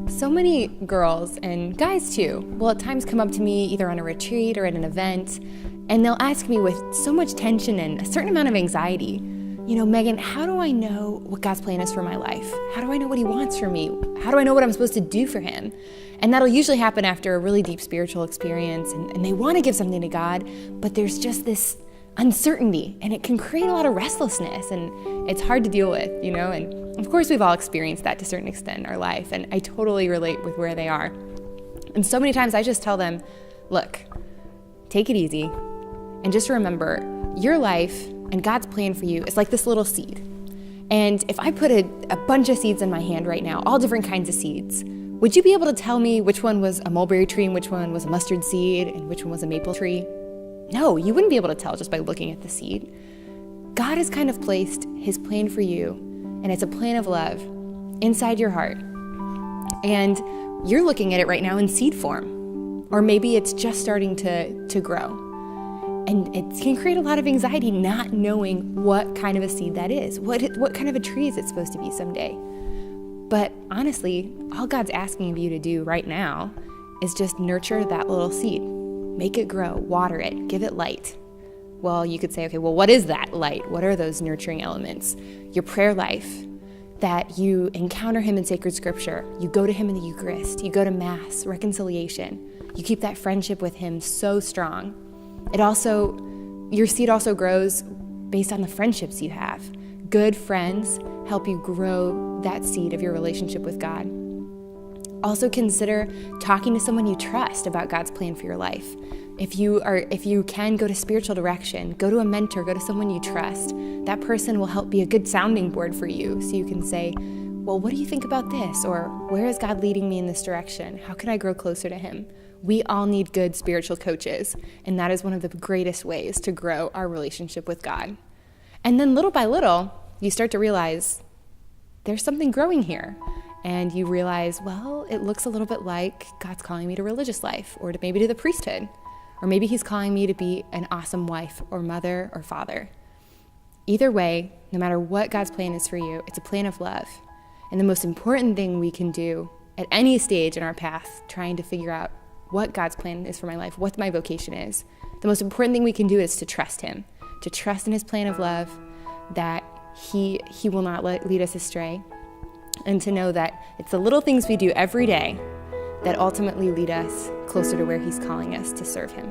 So many girls, and guys too, will at times come up to me either on a retreat or at an event, and they'll ask me with so much tension and a certain amount of anxiety, Megan, how do I know what God's plan is for my life? How do I know what he wants for me? How do I know what I'm supposed to do for him? And that'll usually happen after a really deep spiritual experience, and they want to give something to God, but there's just this uncertainty, and it can create a lot of restlessness, and it's hard to deal with, and of course we've all experienced that to a certain extent in our life, and I totally relate with where they are. And so many times I just tell them, look, take it easy, and just remember, your life and God's plan for you is like this little seed. And if I put a bunch of seeds in my hand right now, all different kinds of seeds, would you be able to tell me which one was a mulberry tree and which one was a mustard seed and which one was a maple tree? No, you wouldn't be able to tell just by looking at the seed. God has kind of placed his plan for you, and it's a plan of love inside your heart. And you're looking at it right now in seed form, or maybe it's just starting to grow. And it can create a lot of anxiety not knowing what kind of a seed that is. What kind of a tree is it supposed to be someday? But honestly, all God's asking of you to do right now is just nurture that little seed. Make it grow, water it, give it light. Well, you could say, okay, well, what is that light? What are those nurturing elements? Your prayer life, that you encounter him in sacred scripture. You go to him in the Eucharist. You go to Mass, reconciliation. You keep that friendship with him so strong. Your seed also grows based on the friendships you have. Good friends help you grow that seed of your relationship with God. Also consider talking to someone you trust about God's plan for your life. If you can, go to spiritual direction, go to a mentor, go to someone you trust. That person will help be a good sounding board for you, so you can say, well, what do you think about this? Or where is God leading me in this direction? How can I grow closer to him? We all need good spiritual coaches, and that is one of the greatest ways to grow our relationship with God. And then little by little, you start to realize there's something growing here. And you realize, well, it looks a little bit like God's calling me to religious life, or maybe to the priesthood, or maybe he's calling me to be an awesome wife or mother or father. Either way, no matter what God's plan is for you, it's a plan of love. And the most important thing we can do at any stage in our path, trying to figure out what God's plan is for my life, what my vocation is, the most important thing we can do is to trust him, to trust in his plan of love, that he will not lead us astray, and to know that it's the little things we do every day that ultimately lead us closer to where he's calling us to serve him.